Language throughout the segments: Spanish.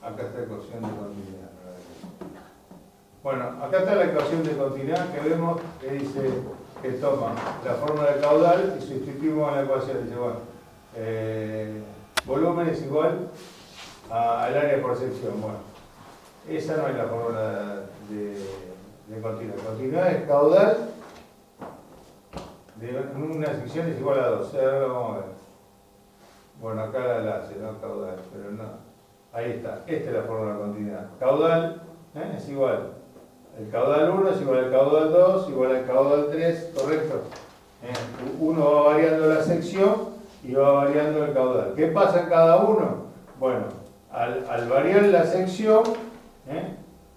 Acá está la ecuación de continuidad. Bueno, acá está la ecuación de continuidad que vemos que dice que toma la fórmula de caudal y sustituimos en la ecuación. Dice, bueno, volumen es igual al área por sección. Bueno, esa no es la fórmula de continuidad. Continuidad es caudal de una sección es igual a 2. Ahora lo vamos a ver. Bueno, acá la hace, no caudal, pero no. Ahí está. Esta es la fórmula de continuidad. Caudal es igual. El caudal 1 es igual al caudal 2, igual al caudal 3, ¿correcto? Uno va variando la sección y va variando el caudal. ¿Qué pasa en cada uno? Bueno, al variar la sección,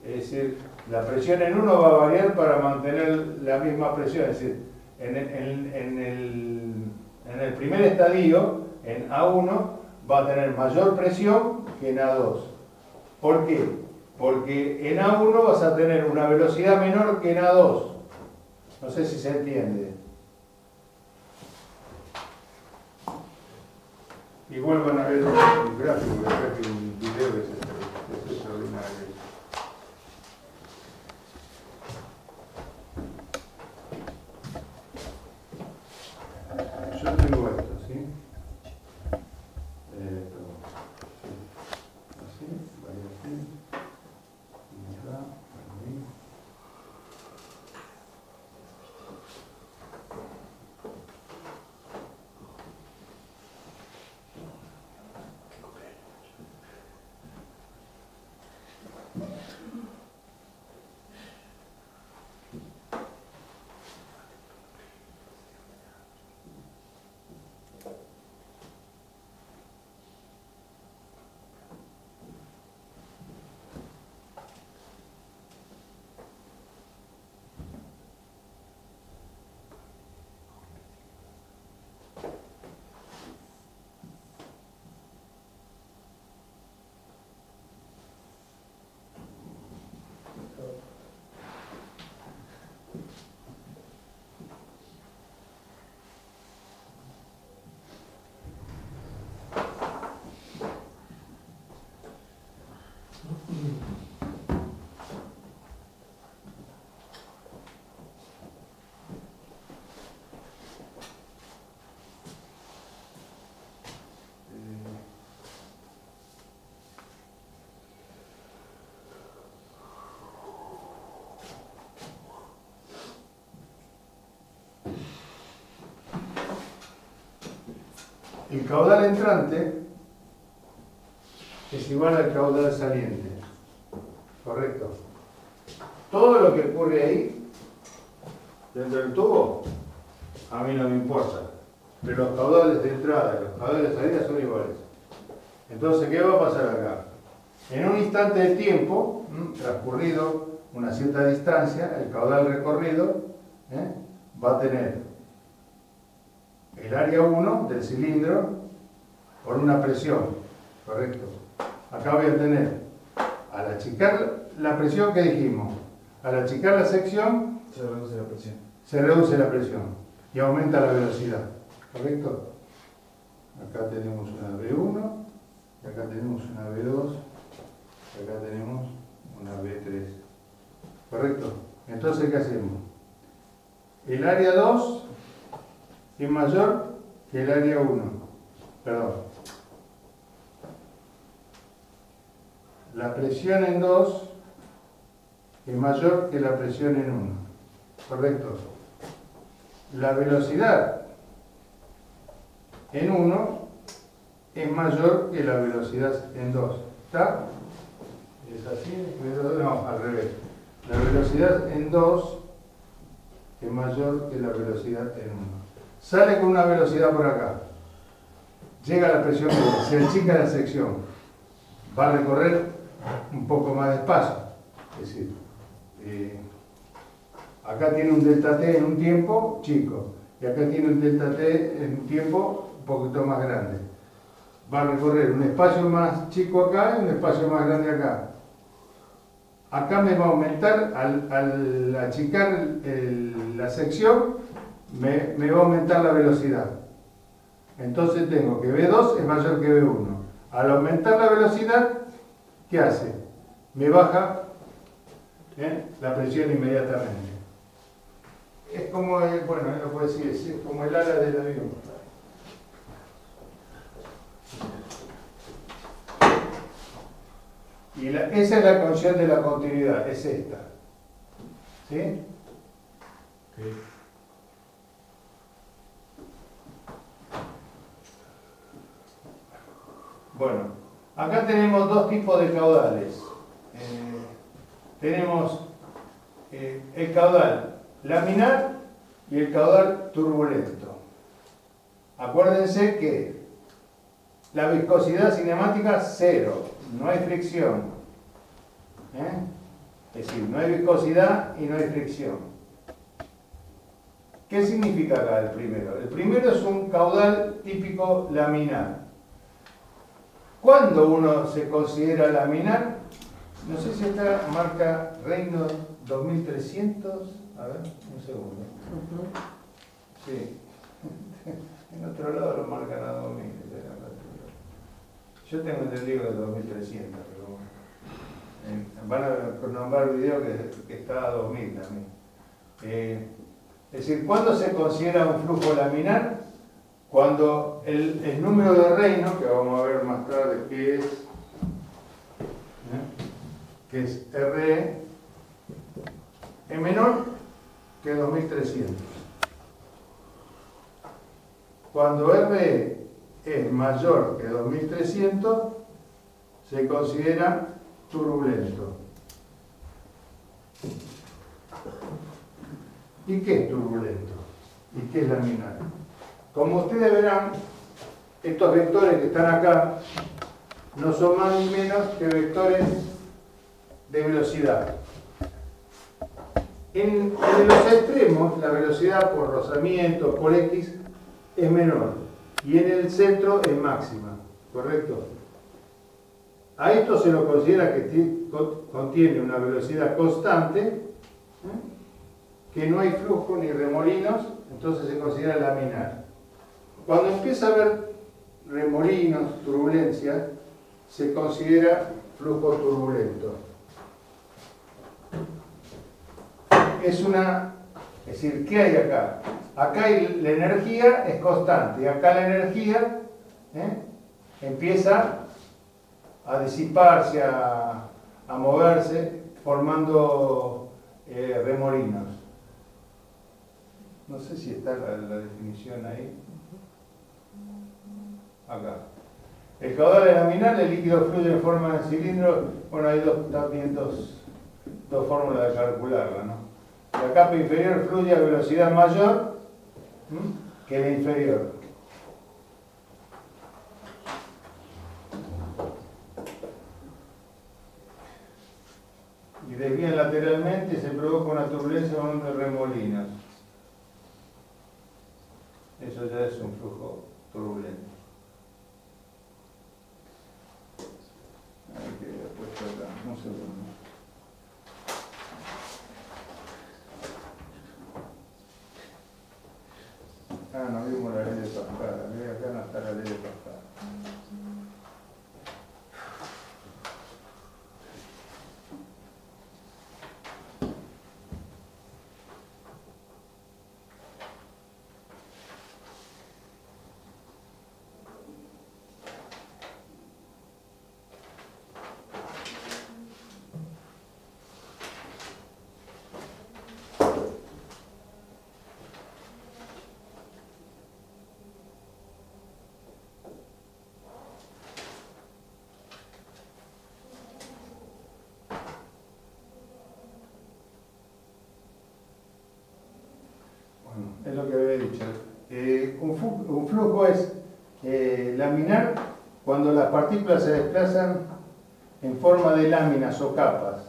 es decir, la presión en uno va a variar para mantener la misma presión. Es decir, en el primer estadio, en A1, va a tener mayor presión que en A2. ¿Por qué? Porque en A1 vas a tener una velocidad menor que en A2. No sé si se entiende. Igual van a ver un gráfico, que un video que es extraordinario. Yo tengo esto, ¿sí? Así, vaya así. Y acá, ahí. El caudal entrante es igual al caudal saliente, ¿correcto? Todo lo que ocurre ahí, dentro del tubo, a mí no me importa. Pero los caudales de entrada y los caudales de salida son iguales. Entonces, ¿qué va a pasar acá? En un instante de tiempo, transcurrido una cierta distancia, el caudal recorrido va a tener el área 1 del cilindro por una presión, ¿correcto? Acá voy a tener, al achicar la presión que dijimos, al achicar la sección, se reduce la presión y aumenta la velocidad, ¿correcto? Acá tenemos una B1, y acá tenemos una B2, y acá tenemos una B3, ¿correcto? Entonces, ¿qué hacemos? El área 2 es mayor que el área 1. Perdón. La presión en 2 es mayor que la presión en 1. ¿Correcto? La velocidad en 1 es mayor que la velocidad en 2. ¿Está? ¿Es así? No, al revés. La velocidad en 2 es mayor que la velocidad en 1. Sale con una velocidad por acá. Llega a la presión media, se achica la sección. Va a recorrer un poco más despacio. Es decir, acá tiene un delta T en un tiempo chico. Y acá tiene un delta T en un tiempo un poquito más grande. Va a recorrer un espacio más chico acá y un espacio más grande acá. Acá me va a aumentar, al achicar la sección, me va a aumentar la velocidad. Entonces tengo que V2 es mayor que V1. Al aumentar la velocidad, ¿qué hace? Me baja la presión inmediatamente. Es como el, bueno, lo puedo decir, es como el ala del avión. Y esa es la condición de la continuidad, es esta. ¿Sí? Sí. Bueno, acá tenemos dos tipos de caudales. Tenemos el caudal laminar y el caudal turbulento. Acuérdense que la viscosidad cinemática, cero, no hay fricción. Es decir, no hay viscosidad y no hay fricción. ¿Qué significa acá el primero? El primero es un caudal típico laminar. ¿Cuándo uno se considera laminar? No sé si esta marca Reino 2300. A ver, un segundo. Sí. En otro lado lo marcan a 2000. Yo tengo entendido de 2300, pero van a nombrar el video que está a 2000 también. Es decir, ¿cuándo se considera un flujo laminar? Cuando el número de Reino, que vamos a ver más tarde qué es RE, es menor que 2300. Cuando RE es mayor que 2300, se considera turbulento. ¿Y qué es turbulento? ¿Y qué es laminar? Como ustedes verán, estos vectores que están acá no son más ni menos que vectores de velocidad. En los extremos, la velocidad por rozamiento, por X, es menor. Y en el centro es máxima, ¿correcto? A esto se lo considera que contiene una velocidad constante, que no hay flujo ni remolinos, entonces se considera laminar. Cuando empieza a haber remolinos, turbulencia, se considera flujo turbulento. Es decir, ¿qué hay acá? Acá la energía es constante, y acá la energía empieza a disiparse, a moverse, formando remolinos. No sé si está la definición ahí. Acá. El caudal es laminar, el líquido fluye en forma de cilindro. Bueno, hay también dos fórmulas de calcularla, ¿no? La capa inferior fluye a velocidad mayor que la inferior. Y desvían lateralmente y se provoca una turbulencia con de remolinos. Eso ya es un flujo turbulento. Ahí queda puesto acá, un segundo. No vimos la ley de Pascal, acá no está la ley de Pascal. Es lo que había dicho. Un flujo es laminar cuando las partículas se desplazan en forma de láminas o capas.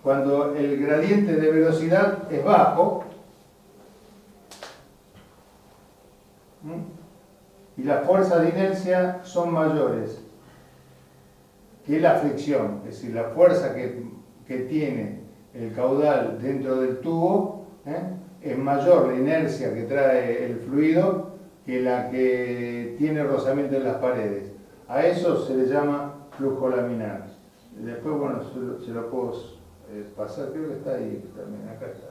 Cuando el gradiente de velocidad es bajo y las fuerzas de inercia son mayores que la fricción, es decir, la fuerza que tiene el caudal dentro del tubo es mayor la inercia que trae el fluido que la que tiene rozamiento en las paredes. A eso se le llama flujo laminar. Después, bueno, se lo puedo pasar, creo que está ahí también, acá está.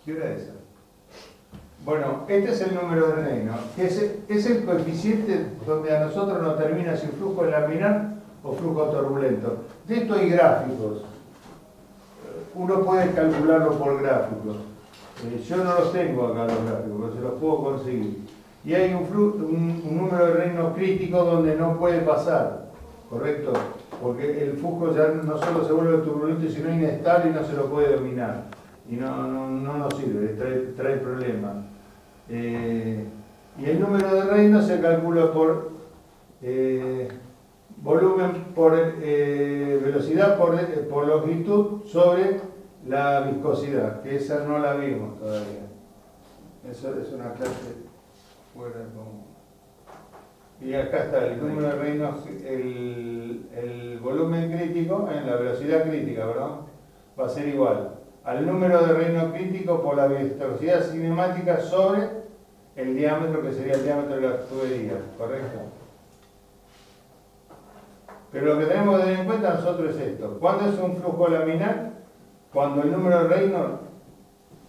¿Qué hora es esa? Bueno, este es el número de Reynolds, que es el coeficiente donde a nosotros nos termina si flujo laminar o flujo turbulento. De esto hay gráficos. Uno puede calcularlo por gráficos. Yo no los tengo acá los gráficos, pero se los puedo conseguir. Y hay un número de Reynolds crítico donde no puede pasar, ¿correcto? Porque el flujo ya no solo se vuelve turbulento, sino inestable y no se lo puede dominar. Y no nos sirve, trae problemas. Y el número de Reynolds se calcula por volumen, por velocidad, por longitud sobre la viscosidad, que esa no la vimos todavía. Eso es una clase fuera como... Y acá está el número de Reynolds, el volumen crítico, en la velocidad crítica, ¿verdad? Va a ser igual al número de Reynolds crítico por la velocidad cinemática sobre el diámetro, que sería el diámetro de la tubería, ¿correcto? Pero lo que tenemos que tener en cuenta nosotros es esto. ¿Cuándo es un flujo laminar? Cuando el número de Reynolds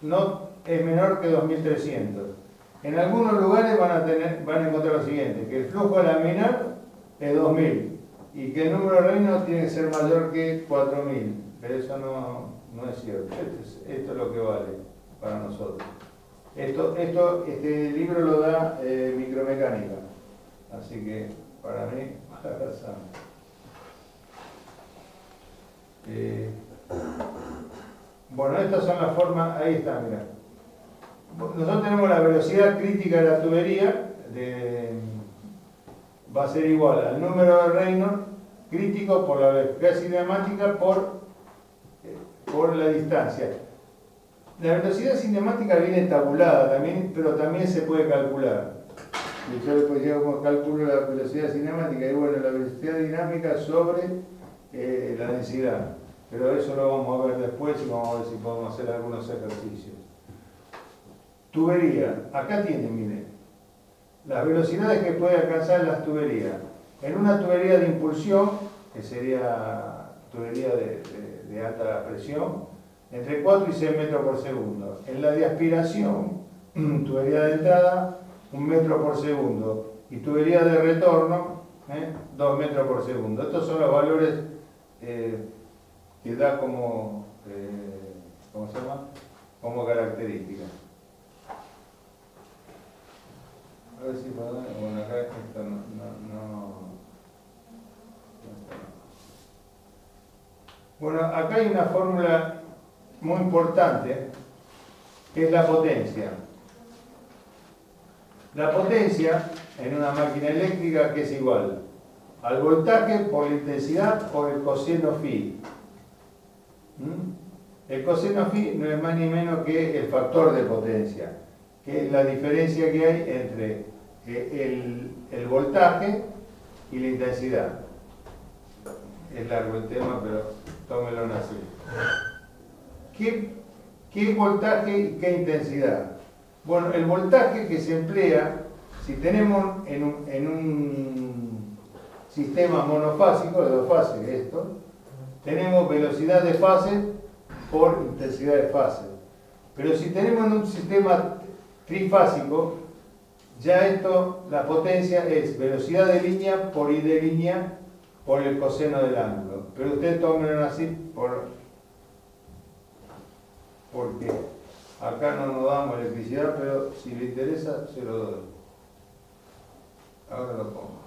no es menor que 2300. En algunos lugares van a encontrar lo siguiente, que el flujo laminar es 2000 y que el número de Reynolds tiene que ser mayor que 4000. Pero eso no es cierto. Esto es lo que vale para nosotros. Este libro lo da micromecánica. Así que para mí, bueno, estas son las formas, ahí está, mira. Nosotros tenemos la velocidad crítica de la tubería, va a ser igual al número de Reynolds crítico por la velocidad cinemática por la distancia. La velocidad cinemática viene tabulada también, pero también se puede calcular. Y yo después llego calculo la velocidad cinemática y bueno, la velocidad dinámica sobre la densidad. Pero eso lo vamos a ver después y vamos a ver si podemos hacer algunos ejercicios. Tubería. Acá tienen, miren, las velocidades que puede alcanzar las tuberías. En una tubería de impulsión, que sería tubería de alta presión, entre 4 y 6 metros por segundo. En la de aspiración, tubería de entrada, 1 metro por segundo. Y tubería de retorno, 2 metros por segundo. Estos son los valores que da como, ¿cómo se llama? Como característica. A ver si podemos, bueno, acá esto no. Bueno, acá hay una fórmula muy importante, que es la potencia. La potencia en una máquina eléctrica, que es igual al voltaje por la intensidad por el coseno phi. El coseno phi no es más ni menos que el factor de potencia, que es la diferencia que hay entre el voltaje y la intensidad. Es largo el tema, pero tómelo así. ¿Qué voltaje y qué intensidad? Bueno, el voltaje que se emplea, si tenemos en un sistema monofásico, de 2 fases, esto, tenemos velocidad de fase por intensidad de fase. Pero si tenemos en un sistema trifásico, ya esto, la potencia es velocidad de línea por I de línea por el coseno del ángulo. Pero ustedes tómenlo así porque acá no nos damos electricidad, pero si le interesa, se lo doy. Ahora lo pongo.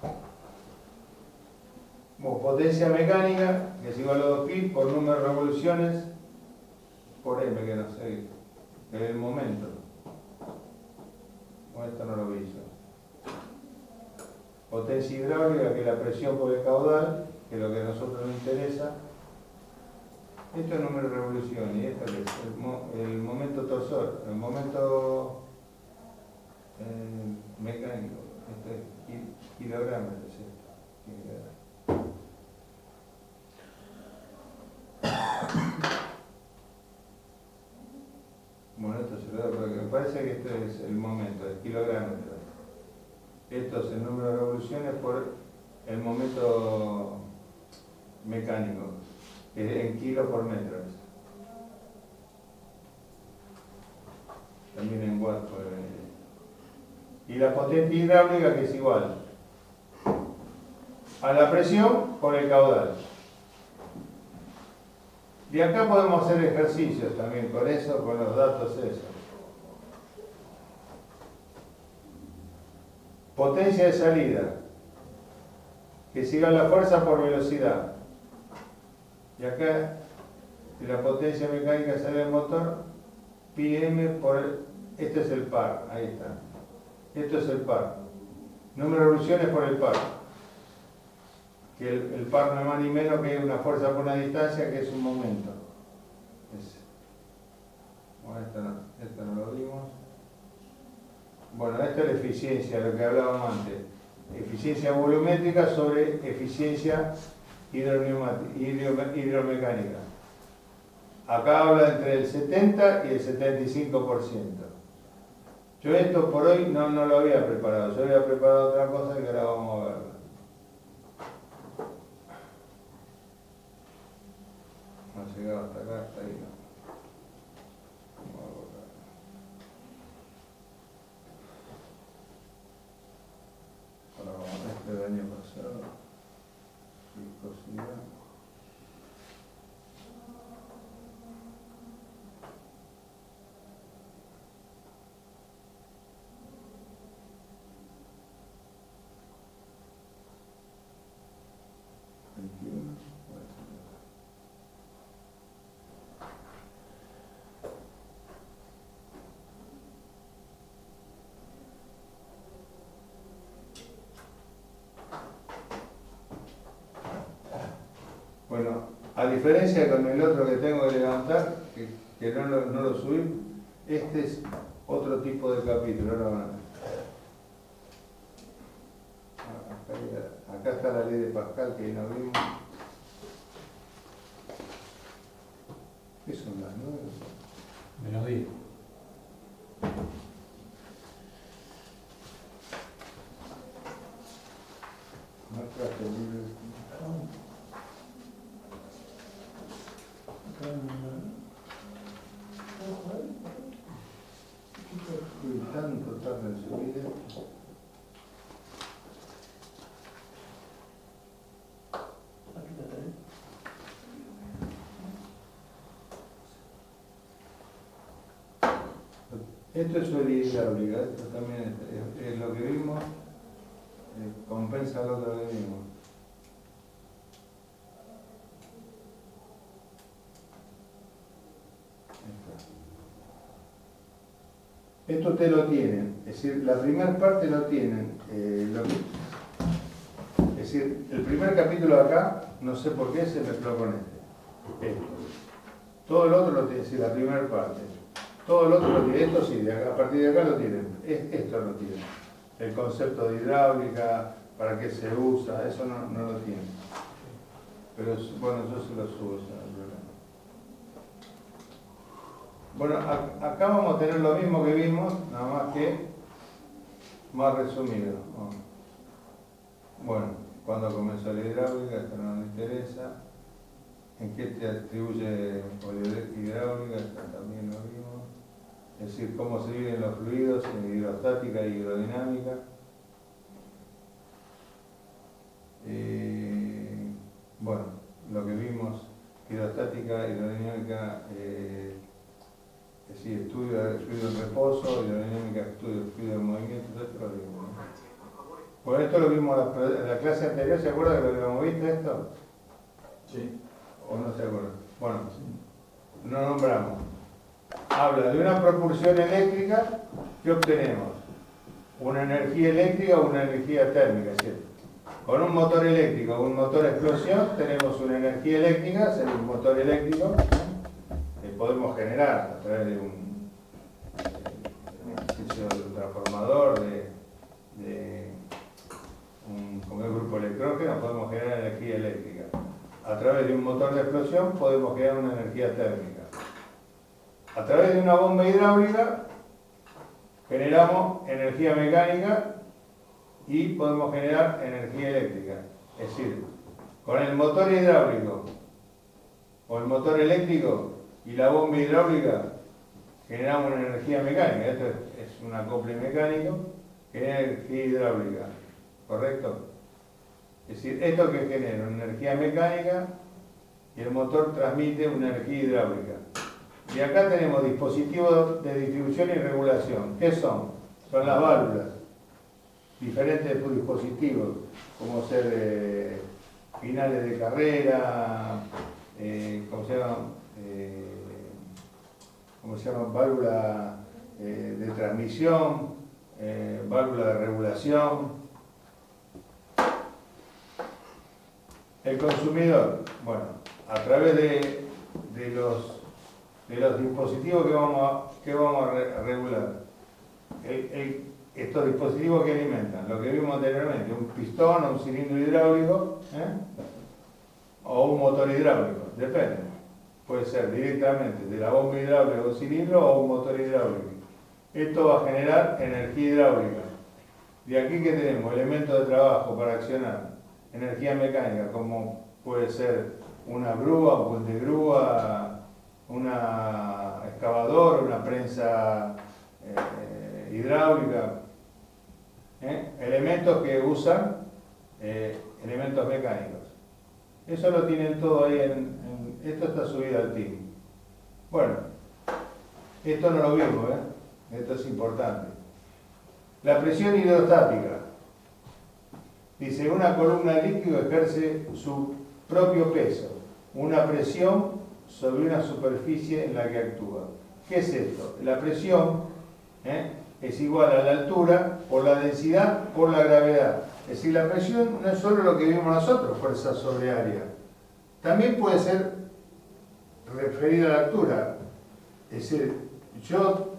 Bueno, potencia mecánica, que es igual a 2pi por número de revoluciones por m, que no sé, que es el momento. Bueno, esto no lo vi yo. Potencia hidráulica, que es la presión por el caudal, que es lo que a nosotros nos interesa. Esto es número de revoluciones y esto es el momento torsor, el momento mecánico. Esto es kilogramos, es esto. Bueno, esto se lo da porque me parece parece que esto es el momento, el kilogramo. Esto es el número de revoluciones por el momento mecánico, que es en kilos por metro. También en watts. Y la potencia hidráulica, que es igual a la presión por el caudal. Y acá podemos hacer ejercicios también con eso, con los datos esos. Potencia de salida, que siga la fuerza por velocidad. Y acá, si la potencia mecánica sale del motor, pi m por, este es el par, ahí está. Esto es el par. Número de revoluciones por el par. Que el par no es más ni menos que una fuerza por una distancia, que es un momento. Bueno, esto no lo vimos. Bueno, esta es la eficiencia, lo que hablábamos antes. Eficiencia volumétrica sobre eficiencia hidromecánica. Acá habla entre el 70 y el 75%. Yo esto por hoy no lo había preparado, yo había preparado otra cosa que ahora vamos a verla. No ha llegado hasta acá, hasta ahí no. Vamos a borrar. Ahora vamos a este del año pasado. Viscosidad. Bueno, a diferencia con el otro que tengo que levantar, que no lo subí, este es otro tipo de capítulo. Ahora van a ver. Acá está la ley de Pascal, que no vimos. ¿Qué son las 9? Menos 10. No traje el libro. Fui tanto tarde en su vida. Esto es fluidez hidráulica, esto también es lo que vimos, compensa lo otro que vimos. Esto ustedes lo tienen, es decir, la primera parte lo tienen. Es decir, el primer capítulo de acá, no sé por qué se mezcló con este. Todo el otro lo tiene, es decir, la primera parte. Todo el otro lo tiene, esto sí, a partir de acá lo tienen, esto lo tienen. El concepto de hidráulica, para qué se usa, eso no lo tienen. Pero bueno, yo se lo subo, ese problema. Bueno, acá vamos a tener lo mismo que vimos, nada más que más resumido. Bueno, cuando comenzó la hidráulica, esto no nos interesa. ¿En qué te atribuye hidráulica? Esto también lo vimos. Es decir, cómo se dividen los fluidos en hidrostática y hidrodinámica. Bueno, lo que vimos, hidrostática, hidrodinámica, es decir, estudio de fluido en reposo, hidrodinámica, estudio de fluido en movimiento, todo esto lo vimos, ¿no? Bueno, esto lo vimos en la clase anterior, ¿se acuerdan de lo que habíamos visto esto? Sí. ¿O no se acuerdan? Bueno, no nombramos. Habla de una propulsión eléctrica que obtenemos una energía eléctrica o una energía térmica, es decir, con un motor eléctrico o un motor de explosión tenemos una energía eléctrica, es un motor eléctrico que podemos generar a través de un ejercicio de un transformador, de un grupo electrógeno, podemos generar energía eléctrica. A través de un motor de explosión podemos crear una energía térmica. A través de una bomba hidráulica generamos energía mecánica y podemos generar energía eléctrica. Es decir, con el motor hidráulico o el motor eléctrico y la bomba hidráulica generamos una energía mecánica. Esto es un acople mecánico que genera energía hidráulica, ¿correcto? Es decir, esto que genera una energía mecánica y el motor transmite una energía hidráulica. Y acá tenemos dispositivos de distribución y regulación. ¿Qué son? Son las válvulas. Diferentes dispositivos, como ser finales de carrera, ¿cómo se llama? Válvula de transmisión, válvula de regulación. El consumidor, bueno, a través de los dispositivos que vamos a regular, estos dispositivos que alimentan, lo que vimos anteriormente, un pistón o un cilindro hidráulico, o un motor hidráulico, depende. Puede ser directamente de la bomba hidráulica o un cilindro o un motor hidráulico. Esto va a generar energía hidráulica. De aquí que tenemos elementos de trabajo para accionar energía mecánica, como puede ser una grúa, un puente de grúa, una excavadora, una prensa hidráulica, elementos que usan elementos mecánicos. Eso lo tienen todo ahí esto está subido al team. Bueno, esto no lo vimos, esto es importante. La presión hidrostática. Dice, una columna de líquido ejerce su propio peso, una presión sobre una superficie en la que actúa. ¿Qué es esto? La presión es igual a la altura por la densidad por la gravedad. Es decir, la presión no es solo lo que vimos nosotros, fuerza sobre área. También puede ser referida a la altura. Es decir, yo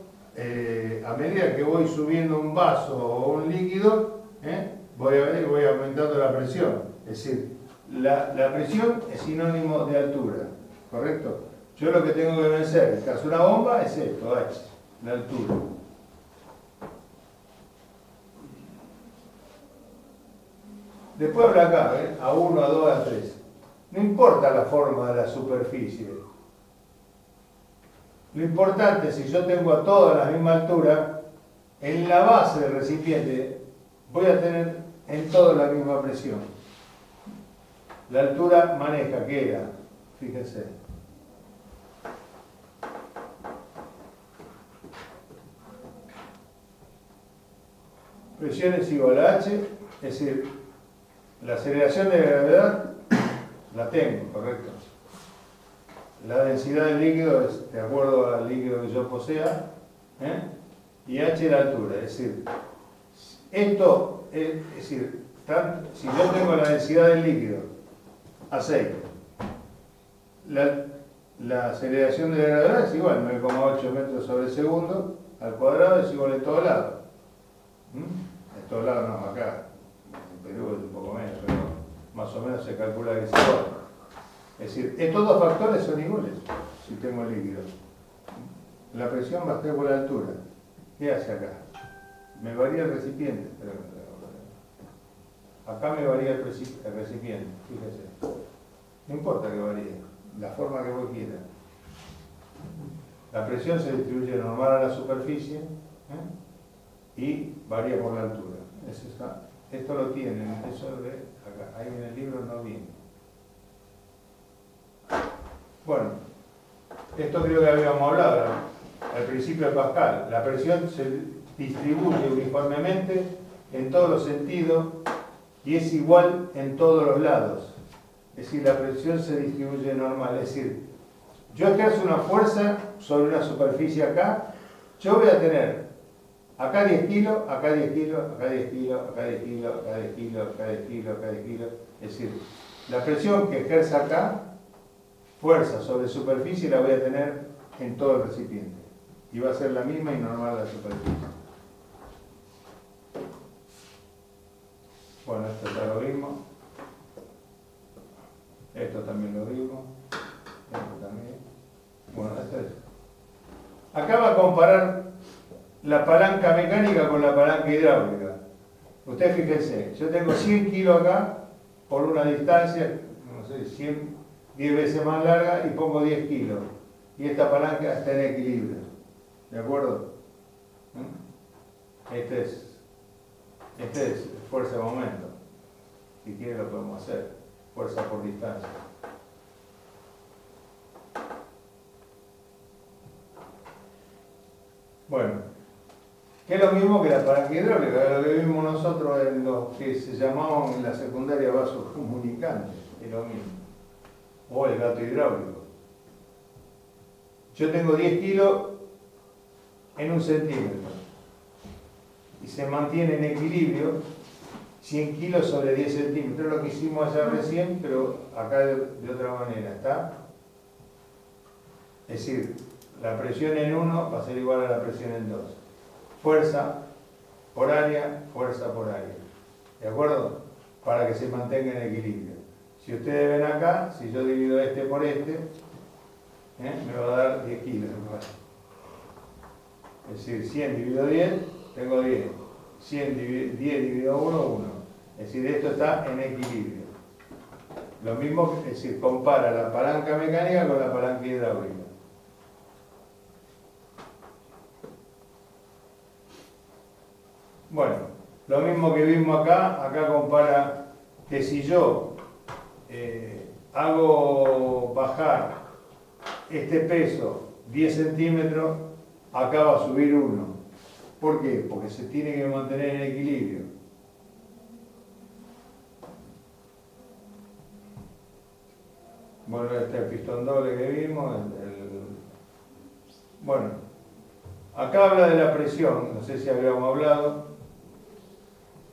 a medida que voy subiendo un vaso o un líquido, voy aumentando la presión. Es decir, la presión es sinónimo de altura, ¿correcto? Yo lo que tengo que vencer, en caso de una bomba, es esto, H, la altura. Después habla acá, a 1, a 2, a 3. No importa la forma de la superficie. Lo importante es si yo tengo a todos a la misma altura, en la base del recipiente voy a tener en todo la misma presión. La altura maneja, ¿qué era? Fíjense. Presión es igual a H, es decir, la aceleración de gravedad la tengo, correcto. La densidad del líquido es de acuerdo al líquido que yo posea, y H la altura, es decir, esto es decir, si yo tengo la densidad del líquido a 6, la aceleración de la gravedad es igual, 9,8 metros sobre segundo al cuadrado, es igual en todos lados. En todos lados no, acá, en Perú es un poco menos, pero más o menos se calcula que es igual. Es decir, estos dos factores son iguales si tengo el líquido. La presión va a estar por la altura. ¿Qué hace acá? Me varía el recipiente. Acá me varía el recipiente, fíjese. No importa que varíe, la forma que vos quieras. La presión se distribuye normal a la superficie y varía por la altura. Esto lo tienen, eso de acá, ahí en el libro no viene. Bueno, esto creo que habíamos hablado, al principio de Pascal. La presión se distribuye uniformemente en todos los sentidos y es igual en todos los lados. Es decir, la presión se distribuye normal. Es decir, yo ejerzo una fuerza sobre una superficie acá, yo voy a tener acá 10 kilos, acá 10 kilos, acá 10 kilos, acá 10 kilos, acá 10 kilos, acá 10 kilos, acá 10 kilos. Es decir, la presión que ejerza acá, fuerza sobre superficie, la voy a tener en todo el recipiente. Y va a ser la misma y normal la superficie. Bueno, esto ya lo vimos. Esto también lo vimos. Esto también. Bueno, esto es. Acá va a comparar la palanca mecánica con la palanca hidráulica. Usted fíjese, yo tengo 100 kilos acá por una distancia, no sé, 10 veces más larga y pongo 10 kilos. Y esta palanca está en equilibrio. ¿De acuerdo? Este es fuerza de momento. Si quiere lo podemos hacer. Fuerza por distancia. Bueno, que es lo mismo que la palanca hidráulica, lo que vimos nosotros en los que se llamaban en la secundaria vasos comunicantes, es lo mismo. O el gato hidráulico. Yo tengo 10 kilos en 1 centímetro y se mantiene en equilibrio 100 kilos sobre 10 centímetros, lo que hicimos allá recién, pero acá de otra manera, ¿está? Es decir, la presión en 1 va a ser igual a la presión en 2. Fuerza por área, fuerza por área. ¿De acuerdo? Para que se mantenga en equilibrio. Si ustedes ven acá, si yo divido este por este, me va a dar 10 kilos. Es decir, 100 dividido 10, tengo 10. 10 dividido 1, 1. Es decir, esto está en equilibrio. Lo mismo, es decir, compara la palanca mecánica con la palanca hidráulica. Bueno, lo mismo que vimos acá compara que si yo hago bajar este peso 10 centímetros, acá va a subir 1. ¿Por qué? Porque se tiene que mantener en equilibrio. Bueno, este es el pistón doble que vimos. Bueno, acá habla de la presión, no sé si habíamos hablado.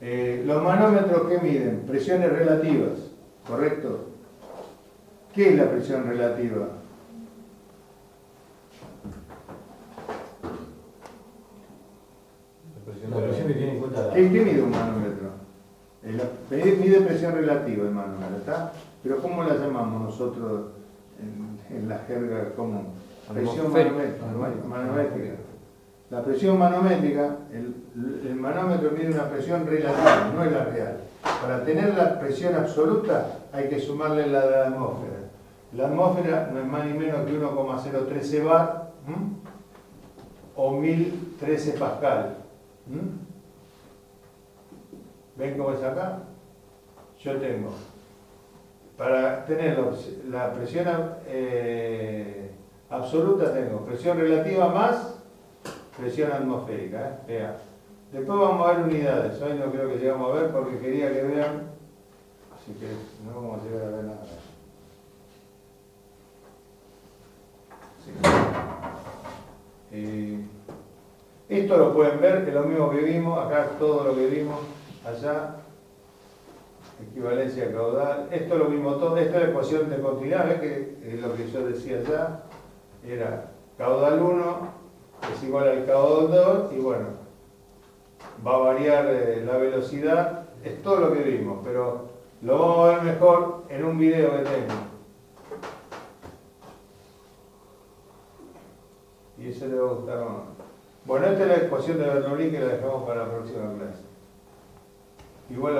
Los manómetros que miden presiones relativas, ¿correcto? ¿Qué es la presión relativa? La presión que tiene en cuenta ¿Qué mide un manómetro? Mide presión relativa el manómetro, ¿está? Pero ¿cómo la llamamos nosotros en la jerga común? Presión manométrica. La presión manométrica, el manómetro mide una presión relativa, no es la real. Para tener la presión absoluta hay que sumarle la de la atmósfera. La atmósfera no es más ni menos que 1,013 bar o 1013 pascal. ¿Ven cómo es acá? Yo tengo, para tener la presión absoluta, tengo presión relativa más presión atmosférica. Vea. Después vamos a ver unidades. Hoy no creo que llegamos a ver porque quería que vean, así que no vamos a llegar a ver nada. Sí. Esto lo pueden ver, que es lo mismo que vimos, acá todo lo que vimos, allá, equivalencia caudal, esto lo mismo todo, esta es la ecuación de continuidad, ¿ves? Que es lo que yo decía allá, era caudal 1 es igual al caudal 2 y bueno, va a variar la velocidad, es todo lo que vimos, pero lo vamos a ver mejor en un video que tengo. Y eso le va a gustar más. Bueno, esta es la ecuación de Bernoulli que la dejamos para la próxima clase. Igual